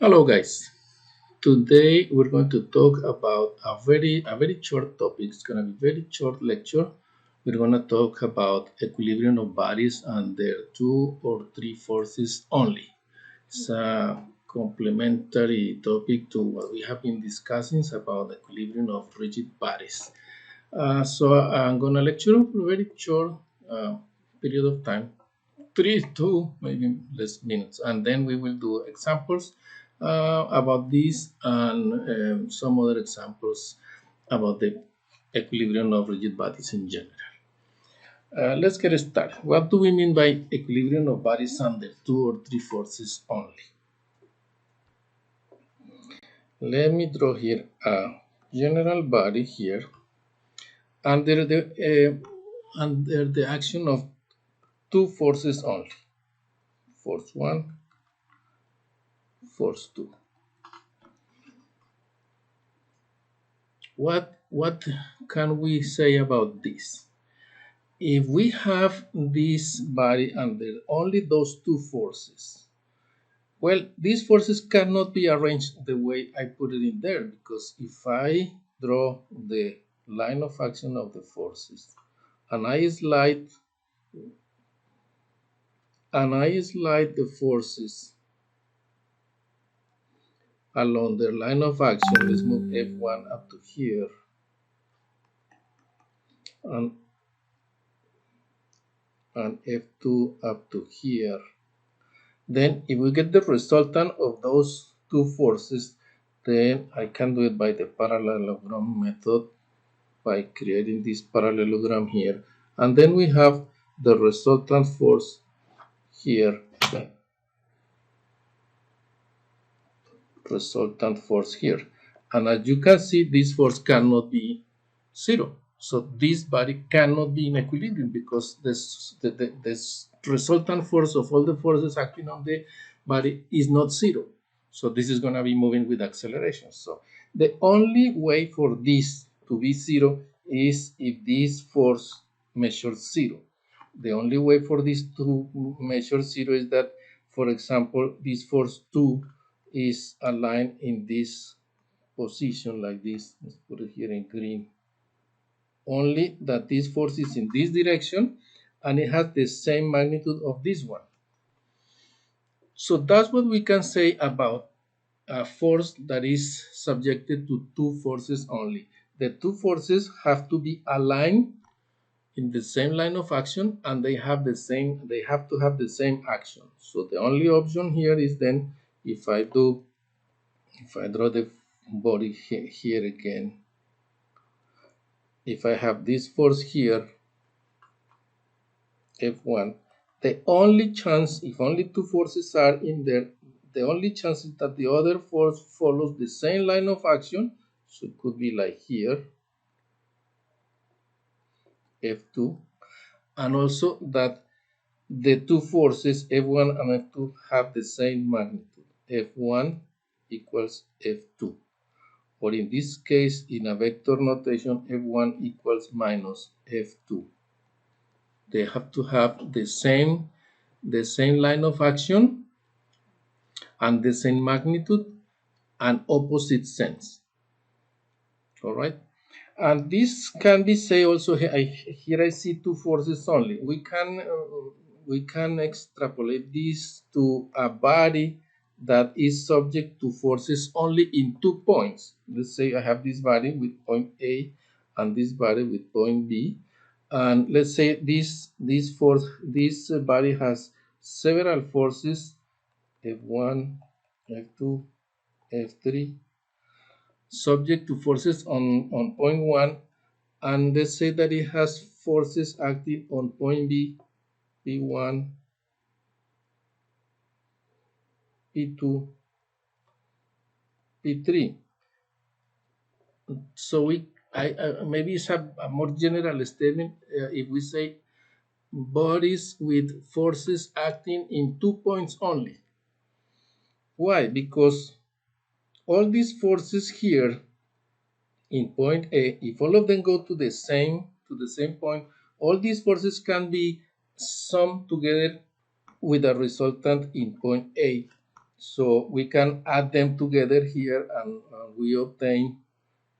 Hello guys. Today we're going to talk about a very short topic. It's gonna be very short lecture. We're gonna talk about equilibrium of bodies and their two or three forces only. It's a complementary topic to what we have been discussing about equilibrium of rigid bodies. So I'm gonna lecture for a very short period of time, 2 maybe less minutes, and then we will do examples about this and some other examples about the equilibrium of rigid bodies in general. Let's get started. What do we mean by equilibrium of bodies under two or three forces only? Let me draw here a general body here under the action of two forces only. Force 1, force 2. What can we say about this? If we have this body under only those two forces, well, these forces cannot be arranged the way I put it in there, because if I draw the line of action of the forces and I slide the forces along their line of action, let's move F1 up to here, and F2 up to here. Then if we get the resultant of those two forces, then I can do it by the parallelogram method by creating this parallelogram here. And then we have the resultant force here, And as you can see, this force cannot be zero. So this body cannot be in equilibrium because this resultant force of all the forces acting on the body is not zero. So this is going to be moving with acceleration. So the only way for this to be zero is if this force measures zero. The only way for this to measure zero is that, for example, this force 2 is aligned in this position like this. Let's put it here in green. Only that this force is in this direction and it has the same magnitude of this one. So that's what we can say about a force that is subjected to two forces only. The two forces have to be aligned in the same line of action, and they have to have the same action. So the only option here is then if I draw the body here again, if I have this force here, F1, the only chance, if only two forces are in there, the only chance is that the other force follows the same line of action. So it could be like here, F2, and also that the two forces F1 and F2 have the same magnitude. F1 equals F2. Or in this case, in a vector notation, F1 equals minus F2. They have to have the same line of action and the same magnitude and opposite sense. All right. And this can be say also here I see two forces only. We can extrapolate this to a body that is subject to forces only in 2 points. Let's say I have this body with point A and this body with point B, and let's say this body has several forces, F1, F2, F3, subject to forces on point 1, and let's say that it has forces acting on point B, P1, P2, P3. So maybe it's a more general statement if we say bodies with forces acting in 2 points only. Why? Because all these forces here in point A, if all of them go to the same point, all these forces can be summed together with a resultant in point A. So we can add them together here, and we obtain,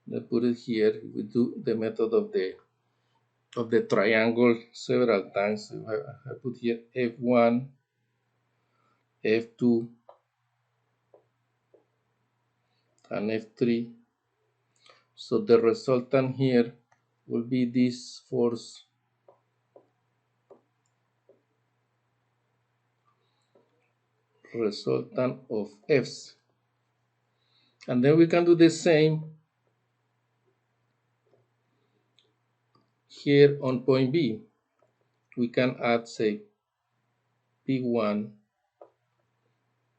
let's put it here, we do the method of the triangle several times. I put here F1, F2, and F3. So the resultant here will be this force resultant of F's. And then we can do the same here on point B. We can add, say, P1,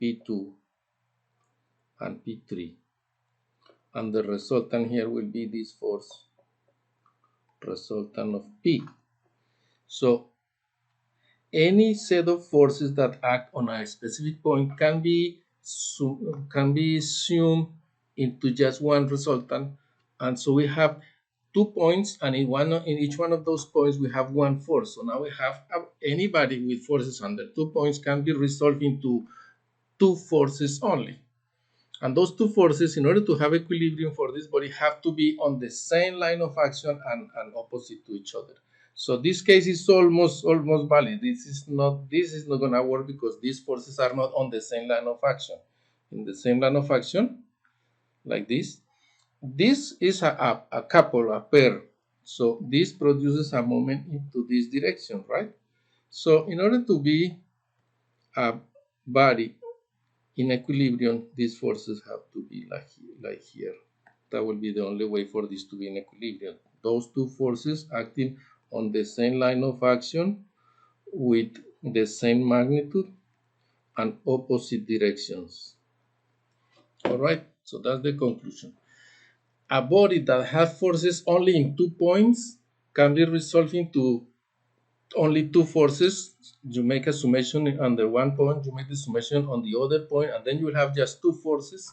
P2, and P3. And the resultant here will be this force resultant of P. So any set of forces that act on a specific point can be assumed into just one resultant, and so we have 2 points, and in each one of those points we have one force. So now we have anybody with forces under 2 points can be resolved into two forces only. And those two forces, in order to have equilibrium for this body, have to be on the same line of action and opposite to each other. So this case is almost valid. This is not going to work because these forces are not on the same line of action. In the same line of action, like this is a couple, a pair. So this produces a moment into this direction, right? So in order to be a body in equilibrium, these forces have to be like here. That will be the only way for this to be in equilibrium. Those two forces acting on the same line of action with the same magnitude and opposite directions. All right, so that's the conclusion. A body that has forces only in 2 points can be resolved into only two forces. You make a summation under one point, you make the summation on the other point, and then you will have just two forces.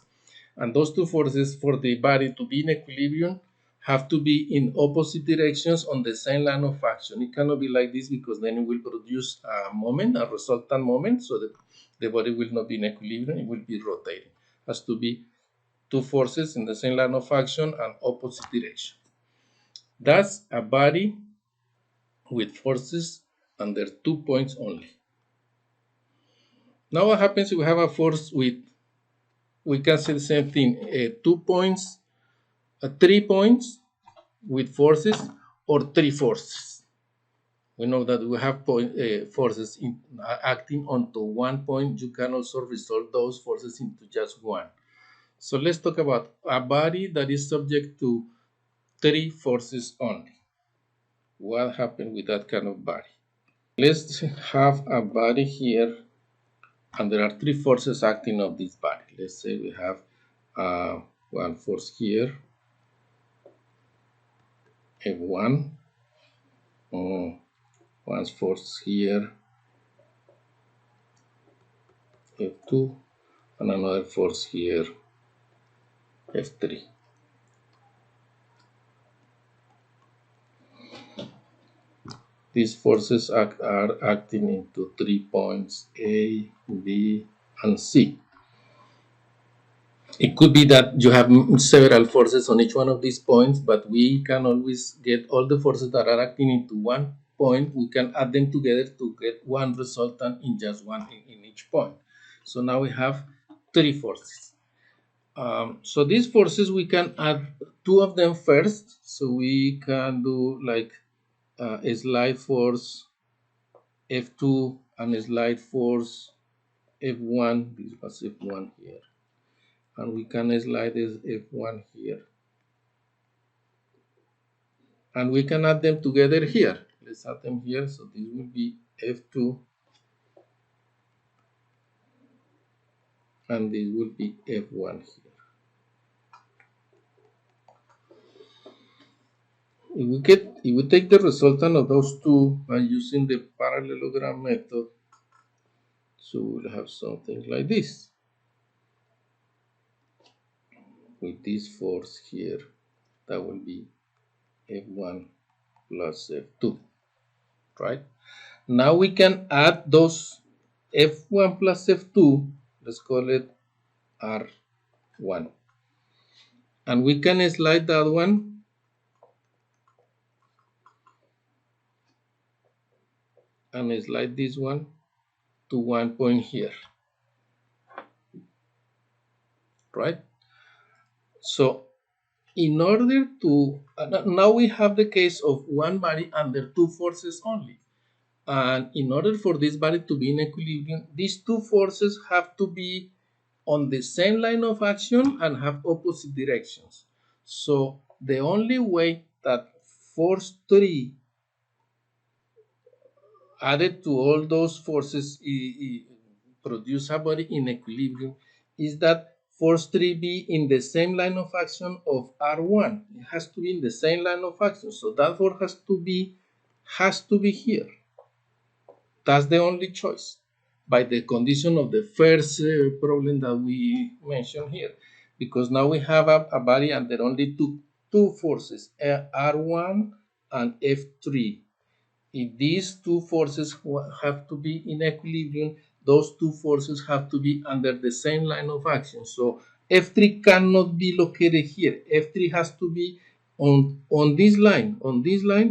And those two forces, for the body to be in equilibrium, have to be in opposite directions on the same line of action. It cannot be like this because then it will produce a moment, a resultant moment, so that the body will not be in equilibrium, it will be rotating. It has to be two forces in the same line of action and opposite direction. That's a body with forces under 2 points only. Now what happens if we have a force with, we can say the same thing, 2 points, 3 points with forces, or 3 forces. We know that we have forces acting onto 1 point. You can also resolve those forces into just one. So let's talk about a body that is subject to 3 forces only. What happened with that kind of body? Let's have a body here, and there are 3 forces acting on this body. Let's say we have one force here, F1, one force here, F2, and another force here, F3. These forces are acting into 3 points, A, B, and C. It could be that you have several forces on each one of these points, but we can always get all the forces that are acting into one point. We can add them together to get one resultant in just one in each point. So now we have 3 forces. So these forces, we can add 2 of them first. So we can do like a slide force F2 and a slide force F1. This was F1 here. And we can slide this F1 here. And we can add them together here. Let's add them here. So this will be F2. And this will be F1 here. If we take the resultant of those two by using the parallelogram method, so we'll have something like this. With this force here, that will be F1 plus F2, right? Now we can add those F1 plus F2. Let's call it R1. And we can slide that one and slide this one to one point here, right? So in order to, now we have the case of one body under two forces only. And in order for this body to be in equilibrium, these two forces have to be on the same line of action and have opposite directions. So the only way that force 3 added to all those forces produce a body in equilibrium is that force 3 be in the same line of action of R1. It has to be in the same line of action. So that force has to be here. That's the only choice by the condition of the first problem that we mentioned here. Because now we have a body under only two forces, R1 and F3. If these two forces have to be in equilibrium, those two forces have to be under the same line of action. So F3 cannot be located here. F3 has to be on this line,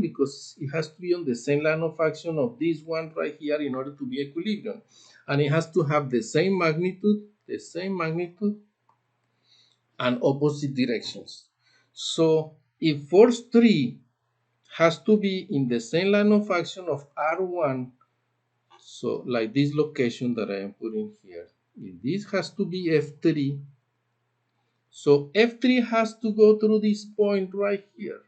because it has to be on the same line of action of this one right here in order to be equilibrium. And it has to have the same magnitude and opposite directions. So if force 3 has to be in the same line of action of R1. So like this location that I am putting here, if this has to be F3, so F3 has to go through this point right here.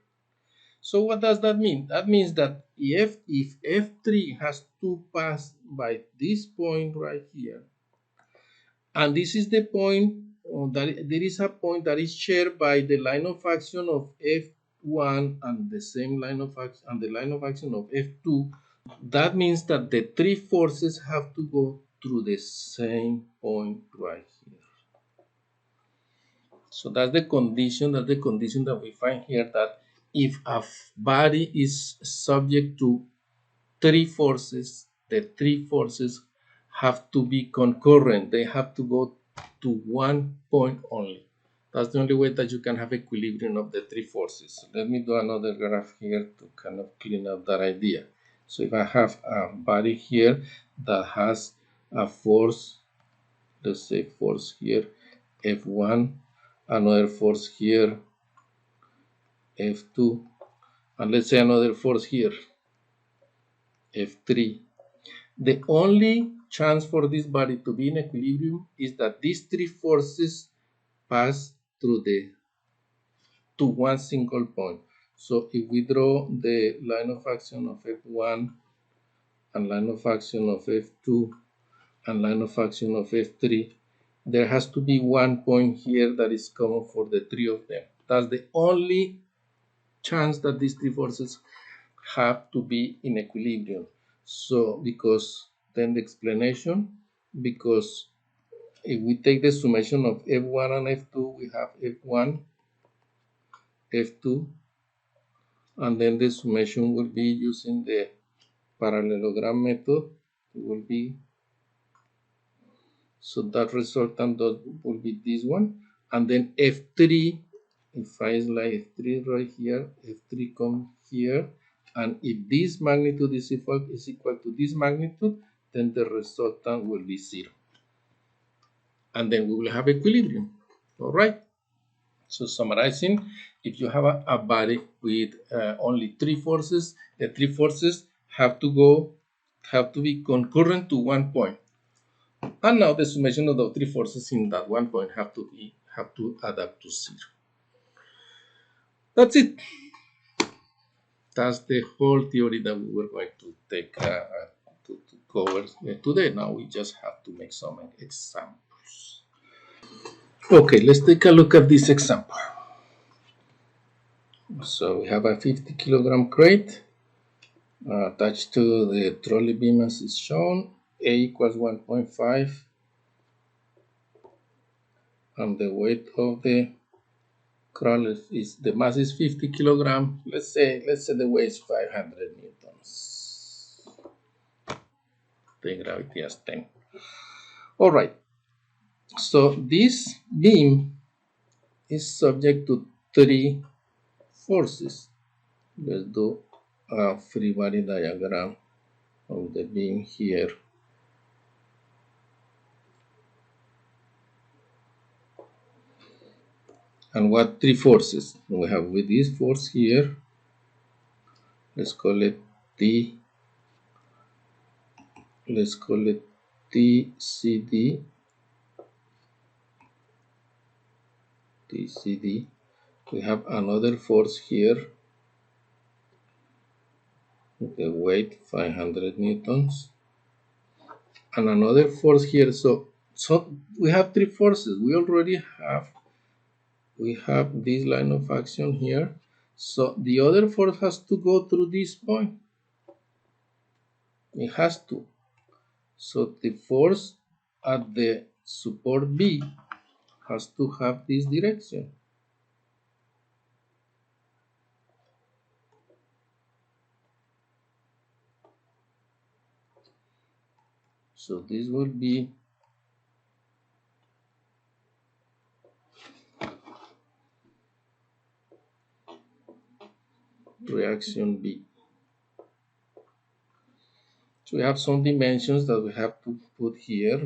So what does that mean? That means that if F3 has to pass by this point right here, and this is the point that there is a point that is shared by the line of action of F1 and the same line of action and the line of action of F2. That means that the three forces have to go through the same point right here. So that's the condition that we find here, that if a body is subject to three forces, the three forces have to be concurrent. They have to go to one point only. That's the only way that you can have equilibrium of the three forces. Let me do another graph here to kind of clean up that idea. So if I have a body here that has a force, let's say force here, F1, another force here, F2, and let's say another force here, F3. The only chance for this body to be in equilibrium is that these three forces pass through to one single point. So if we draw the line of action of F1 and line of action of F2 and line of action of F3, there has to be one point here that is common for the three of them. That's the only chance that these three forces have to be in equilibrium. So because then the explanation, because if we take the summation of F1 and F2, we have F1, F2, and then the summation will be using the parallelogram method. It will be, so that resultant will be this one, and then F3, if I slide F3 right here, F3 come here, and if this magnitude is equal to this magnitude, then the resultant will be 0. And then we will have equilibrium. All right. So summarizing, if you have a body with only three forces, the three forces have to be concurrent to one point. And now the summation of the three forces in that one point have to add up to 0. That's it. That's the whole theory that we were going to take to cover today. Now we just have to make some examples. Okay, let's take a look at this example. So we have a 50 kilogram crate attached to the trolley beam as is shown. A equals 1.5 and the weight of the crawler is, the mass is 50 kilogram. Let's say the weight is 500 newtons. The gravity is 10. All right. So this beam is subject to three forces. Let's do a free body diagram of the beam here. And what three forces? We have with this force here, let's call it T, let's call it TCD, TCD. We have another force here, the weight 500 newtons, and another force here. So we have three forces. We have this line of action here. So the other force has to go through this point. It has to. So the force at the support B has to have this direction. So this will be reaction B. So we have some dimensions that we have to put here.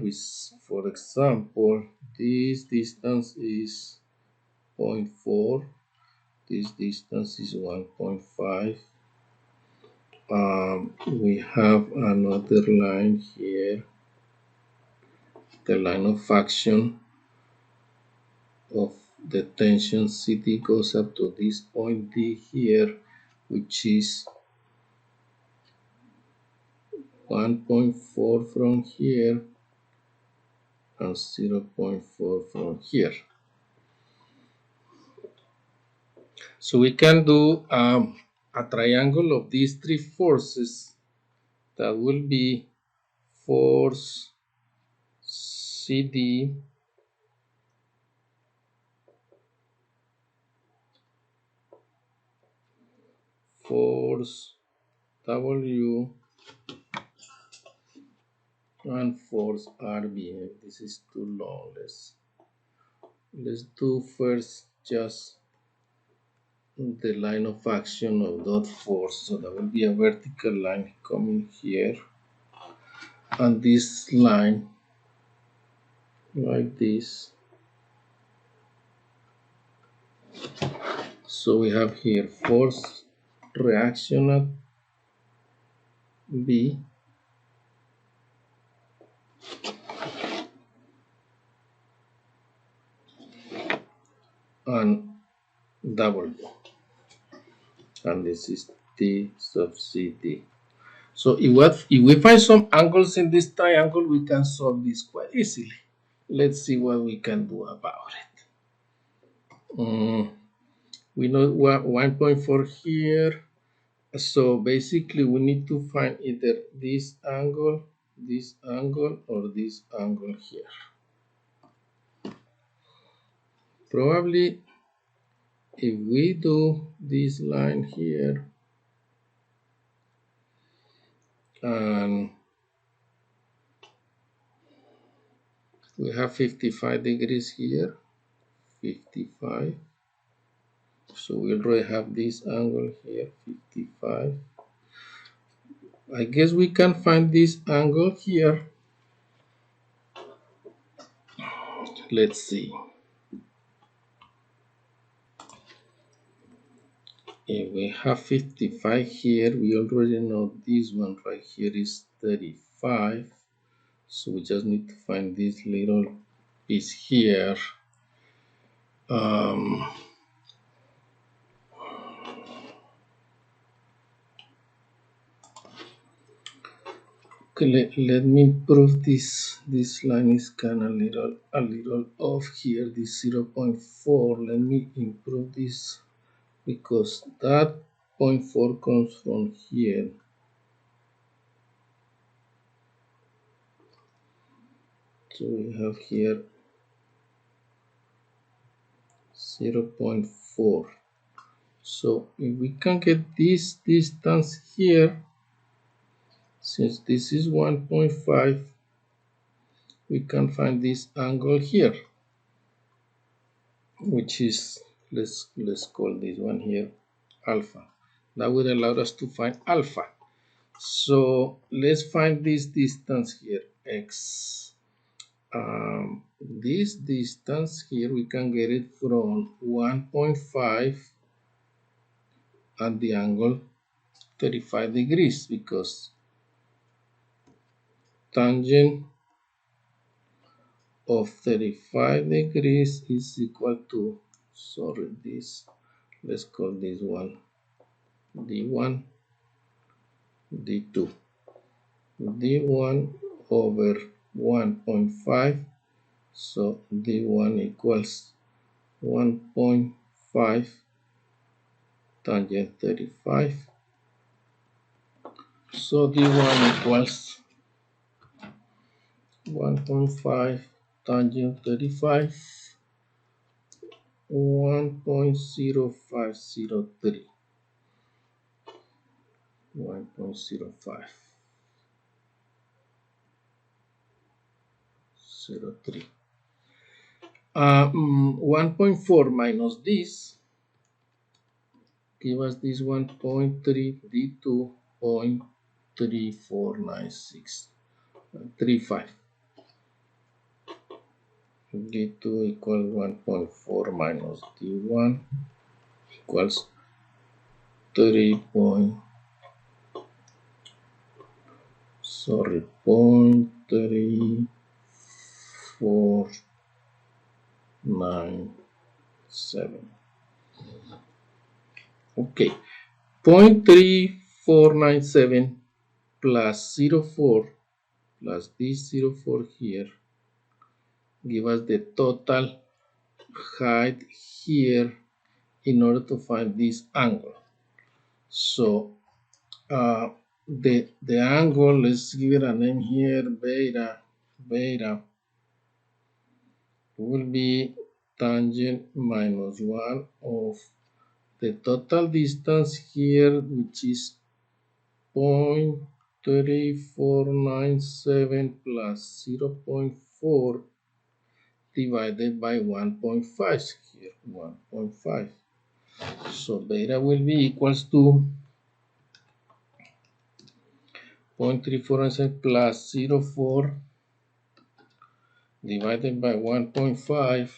For example, this distance is 0.4, this distance is 1.5. We have another line here, the line of action of the tension CD goes up to this point D here, which is 1.4 from here and 0.4 from here. So we can do a triangle of these three forces that will be force CD, force W, and force RB. This is too long. Let's do first just the line of action of that force. So that will be a vertical line coming here, and this line like this. So we have here force reaction at B and W, and this is T sub CD. So if we find some angles in this triangle, we can solve this quite easily. Let's see what we can do about it. We know 1.4 here. So basically we need to find either this angle, or this angle here. Probably if we do this line here and we have 55 degrees here, 55. So we already have this angle here, 55. I guess we can find this angle here. Let's see. If we have 55 here, we already know this one right here is 35. So we just need to find this little piece here. Okay, let me improve this. This line is kind of a little off here. This 0.4. Let me improve this because that 0.4 comes from here. So we have here 0.4. So if we can get this distance here, since this is 1.5, we can find this angle here, which is, let's call this one here alpha. That would allow us to find alpha. So let's find this distance here, x. This distance here, we can get it from 1.5 at the angle 35 degrees, because tangent of 35 degrees is equal to, sorry, this, let's call this one d1, d2, d1 over 1.5, so d1 equals 1.5 tangent 35, so d1 equals 1.5 tangent 35, 1.0503, 1.0503. 1.4 minus this give us this 1.3 d2.349635. d2 equals 1.4 minus d1 equals 0.3497. Okay, 0.3497 plus 0.4 plus this 0.4 here give us the total height here in order to find this angle. So the angle, let's give it a name here, beta will be tangent minus 1 of the total distance here, which is 0.3497 plus 0.4 divided by 1.5 here, 1.5. So beta will be equals to 0.3497 plus 0.4 divided by 1.5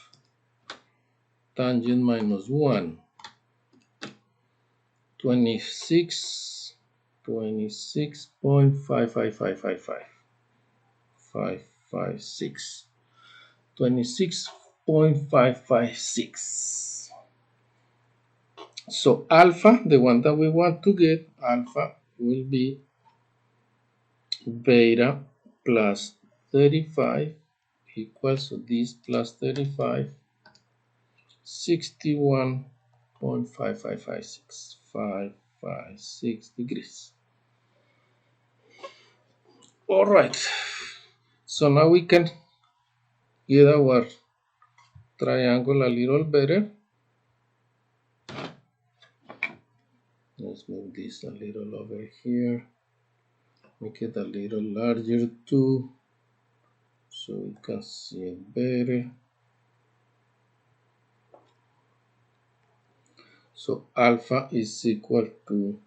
tangent minus 1, 26.5555556, 26.556. So alpha, the one that we want to get, alpha will be beta plus 35 equals to this plus 35, 61.5556556 degrees. All right, so now we can get our triangle a little better. Let's move this a little over here, make it a little larger too, so we can see it better. So alpha is equal to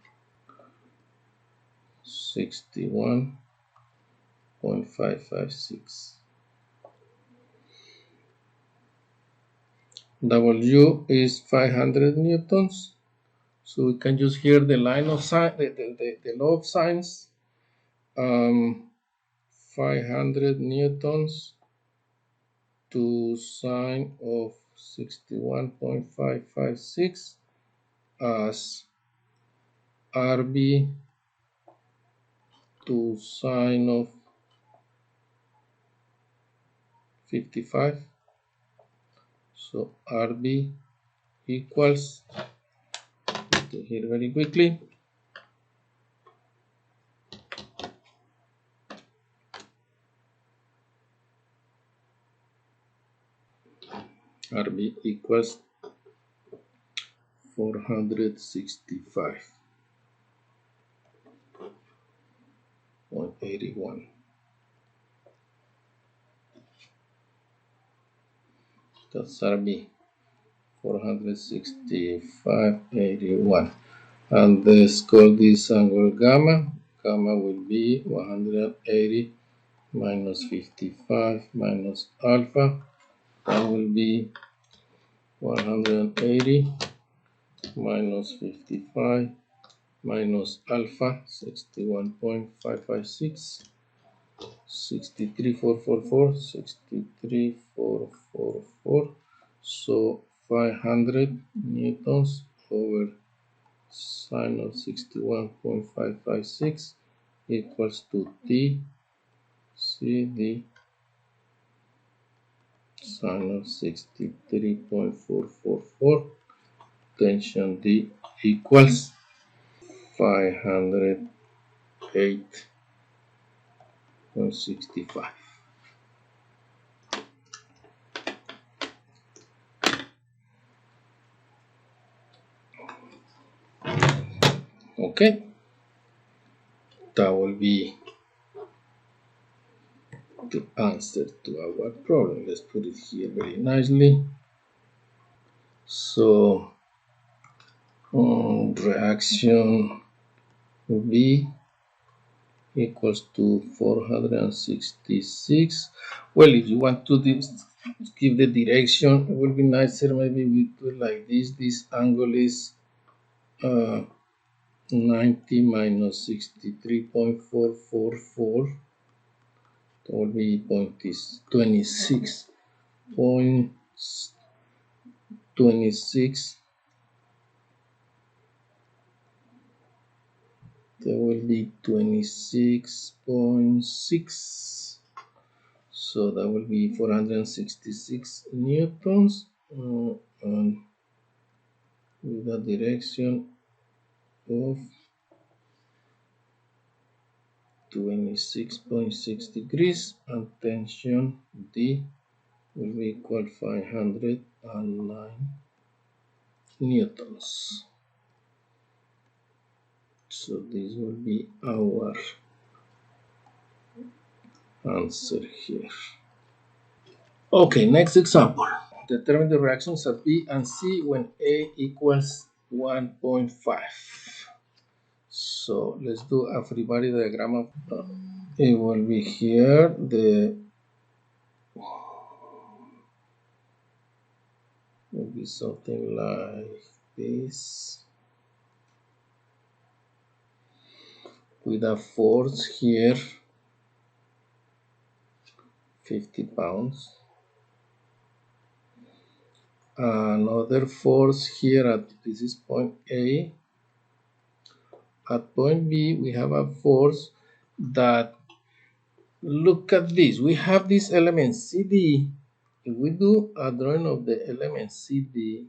61.556. W is 500 newtons. So we can use here the line of sign, the law of sines. 500 newtons to sine of 61.556 as RB to sine of 55. So RB equals, here very quickly, RB equals 465.81. That's RB 465.81. And let's call this angle gamma. Gamma will be 180 minus 55 minus alpha. That will be 180 minus 55 minus alpha 61.556 63444 63444. So 500 newtons over sine of 61.556 equals to T CD sine of 63.444. Tension D equals 508.65. Okay, that will be the answer to our problem. Let's put it here very nicely. So reaction B equals to 466. Well, if you want to give the direction, it will be nicer maybe we do it like this. This angle is 90 minus 63.444. That will be 26.26. That will be 26.6. So that will be 466 newtons. And with the direction of 26.6 degrees, and tension D will be equal 509 newtons. So this will be our answer here. Okay, next example. Determine the reactions at B and C when A equals 1.5. So let's do a free body diagram of it will be here. Will be something like this, with a force here 50 pounds, another force here at this is point A. At point B we have a force that, look at this, we have this element CD. If we do a drawing of the element CD,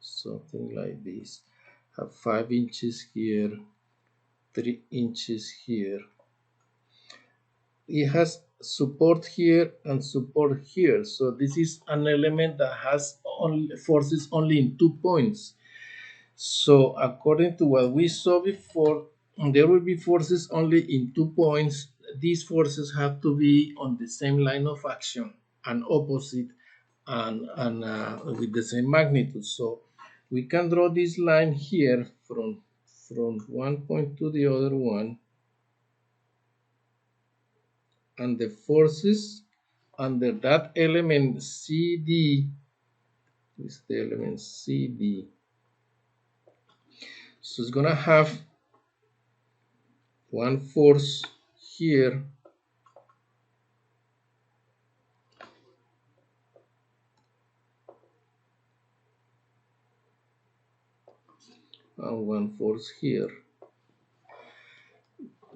something like this, have 5 inches here, 3 inches here. It has support here and support here. So this is an element that has only forces only in 2 points. So according to what we saw before, there will be forces only in 2 points. These forces have to be on the same line of action and opposite, and with the same magnitude. So we can draw this line here from one point to the other one, and the forces under that element CD is the element CD. So it's gonna have one force here and one force here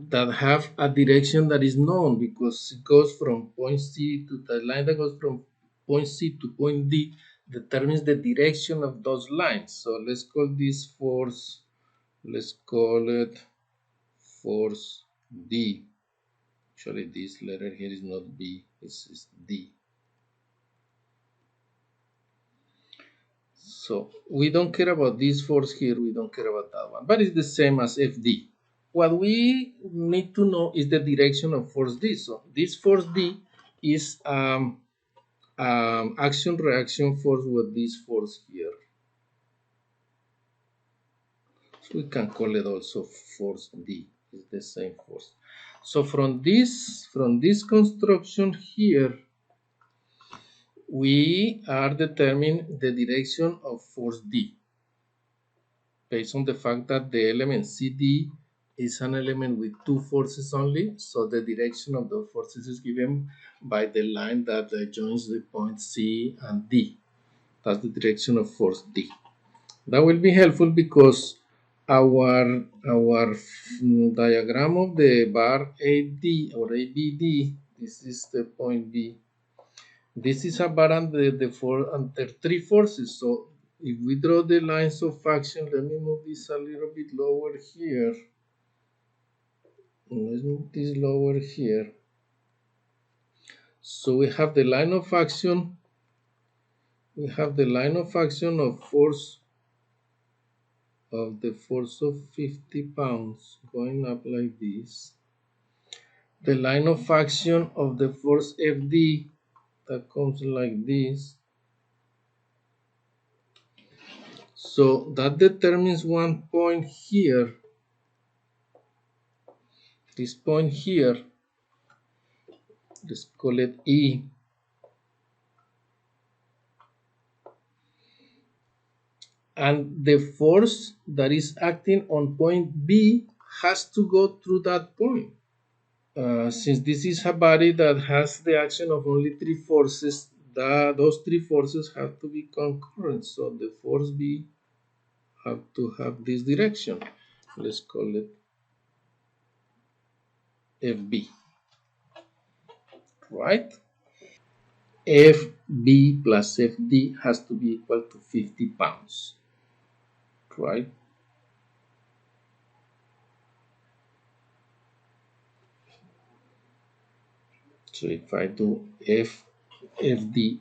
that have a direction that is known, because it goes from point C to the line that goes from point C to point D determines the direction of those lines. So let's call this force, let's call it force D. Actually, this letter here is not B, it's D. So we don't care about this force here, we don't care about that one, but it's the same as FD. What we need to know is the direction of force D. So this force D is action reaction force with this force here. So we can call it also force D. It's the same force. So from this construction here, we are determining the direction of force D based on the fact that the element CD is an element with two forces only. So the direction of the forces is given by the line that joins the point C and D. That's the direction of force D. That will be helpful because our diagram of the bar AD or ABD, this is the point B. This is a bar under under three forces. So if we draw the lines of action, let me move this a little bit lower here. Let's move this lower here. So we have the line of action. We have the line of action of the force of 50 pounds going up like this. The line of action of the force FD that comes like this. So that determines one point here. This point here, let's call it E. And the force that is acting on point B has to go through that point. Since this is a body that has the action of only three forces, those three forces have to be concurrent. So the force B have to have this direction. Let's call it FB, right? FB plus FD has to be equal to 50 pounds, right? So if I do FD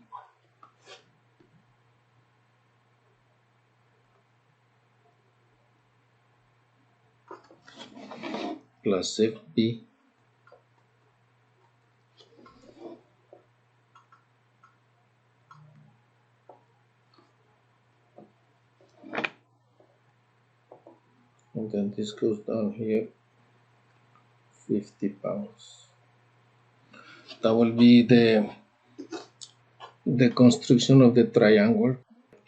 plus FB, and then this goes down here, 50 pounds. That will be the construction of the triangle.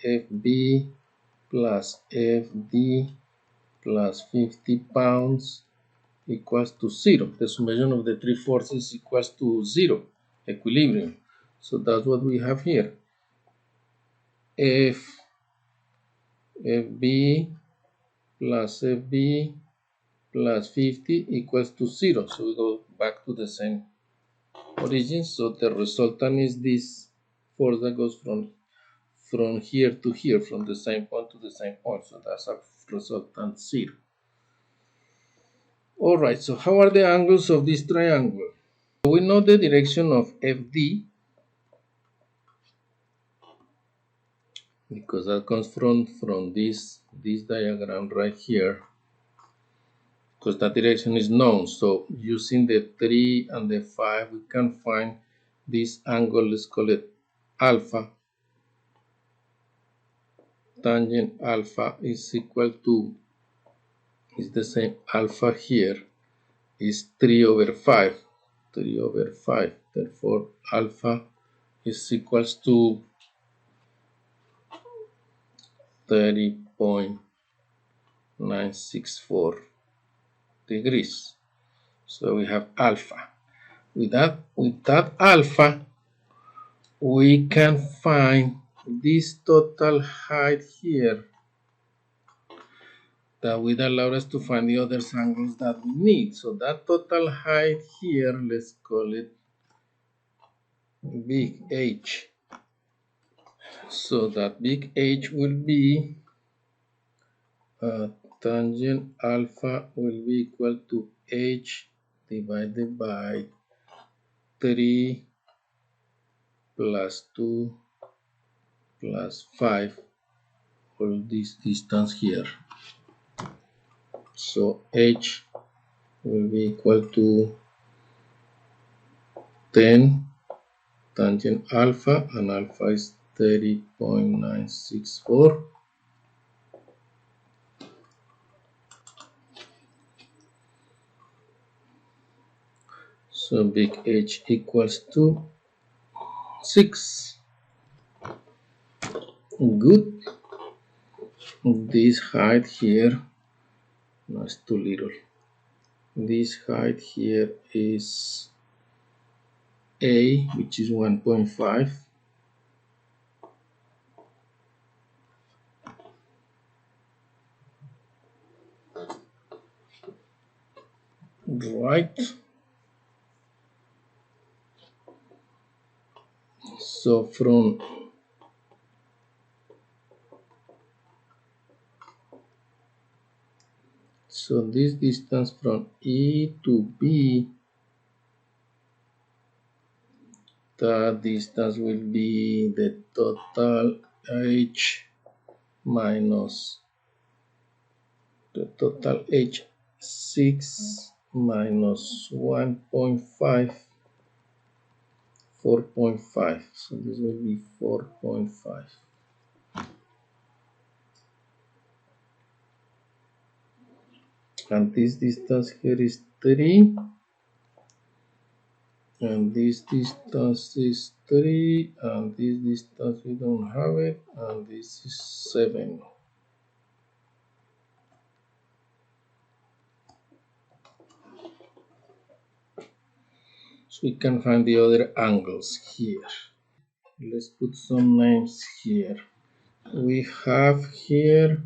FB plus FD plus 50 pounds equals to 0. The summation of the three forces equals to 0, equilibrium. So that's what we have here. FB plus FB plus 50 equals to 0. So we go back to the same origin. So the resultant is this force that goes from here to here, from the same point to the same point. So that's a resultant 0. All right, so how are the angles of this triangle? We know the direction of FD because that comes from this diagram right here, because that direction is known. So using the 3 and the 5, we can find this angle. Let's call it alpha. Tangent alpha is equal to, is the same, alpha here is 3 over 5. 3 over 5. Therefore, alpha is equals to 30.964 degrees. So we have alpha. With that alpha, we can find this total height here that would allow us to find the other angles that we need. So that total height here, let's call it big H. So that big H will be tangent alpha will be equal to H divided by 3 plus 2 plus 5, all this distance here. So H will be equal to 10 tangent alpha, and alpha is 30.964. So big H equals to 6. Good. This height here, no, it's too little. This height here is A, which is 1.5. Right. So this distance from E to B, the distance will be the total H minus the total H6 minus 1.5, 4.5. So this will be 4.5. And this distance here is 3. And this distance is 3. And this distance we don't have it. And this is 7. So we can find the other angles here. Let's put some names here. We have here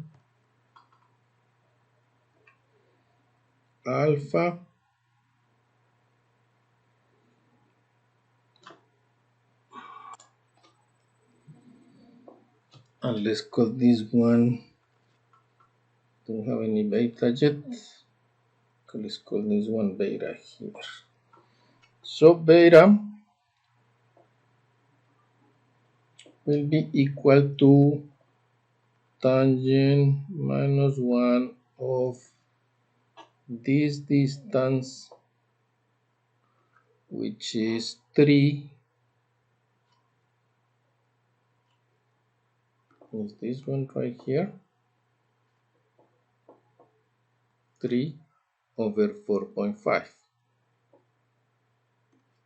alpha, and let's call this one, don't have any beta yet, let's call this one beta here. So beta will be equal to tangent minus 1 of this distance, which is 3, is this one right here, 3 over 4.5.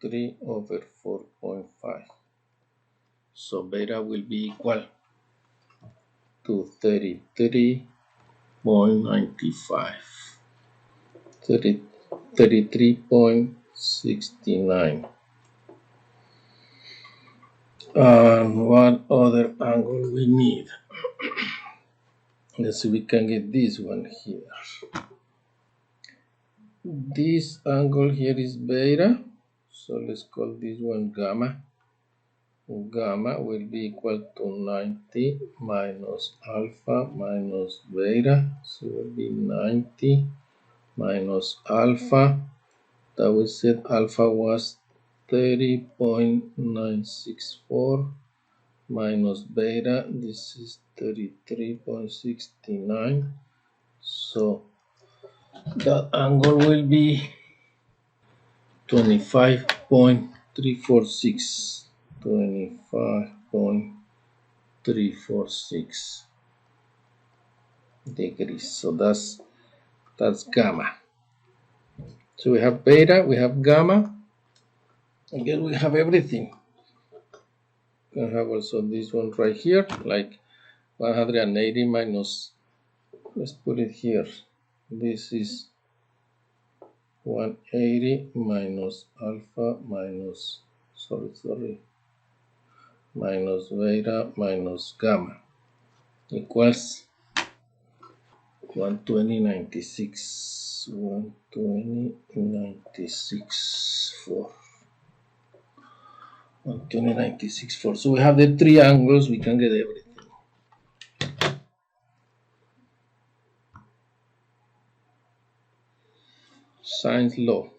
3 over 4.5. So beta will be equal to 33.95. 33.69. And what other angle we need? Let's see, we can get this one here. This angle here is beta, so let's call this one gamma. Gamma will be equal to 90 minus alpha minus beta, so it will be 90 minus alpha. That we said alpha was 30.964 minus beta, this is 33.69. So that angle will be 25.346. 25.346 degrees. So that's gamma. So we have beta, we have gamma. Again, we have everything. We can have also this one right here, like 180 minus, let's put it here. This is 180 minus alpha minus, minus beta minus gamma equals 120.96. 120.96 120.96. So we have the three angles, we can get everything. Sine's law.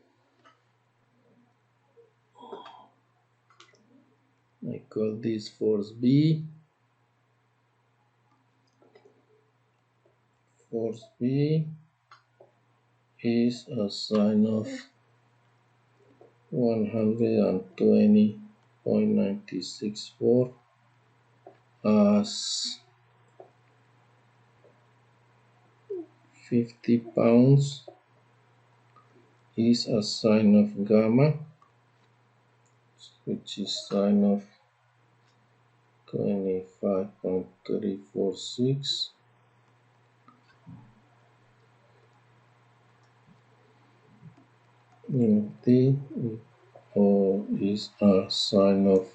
I call this force B. Force B is a sine of 120 0.964 as 50 pounds is a sine of gamma, which is sine of 25.346 T is a sine of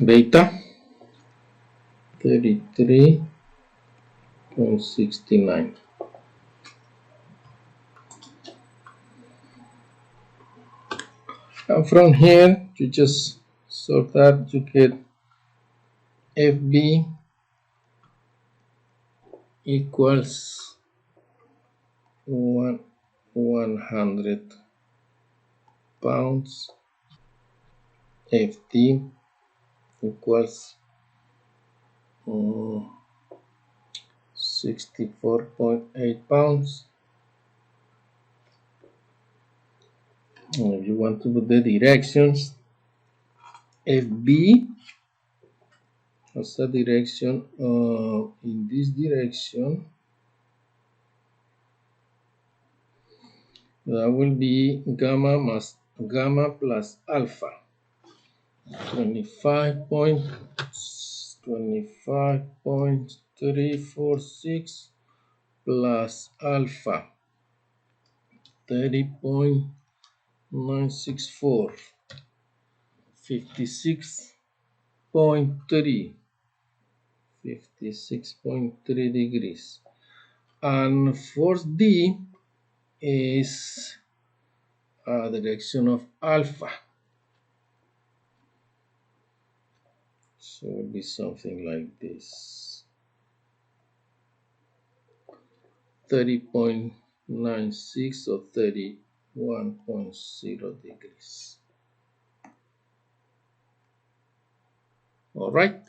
beta 33.69. And from here, you just sort that you get FB equals 100 pounds. FT equals 64.8 pounds. And if you want to put the directions, FB has a direction in this direction. That will be gamma plus alpha. 25.346 plus alpha 30.964, 56.3 degrees. And force D is a direction of alpha. So it will be something like this. 30.96 or 31.0 degrees. All right.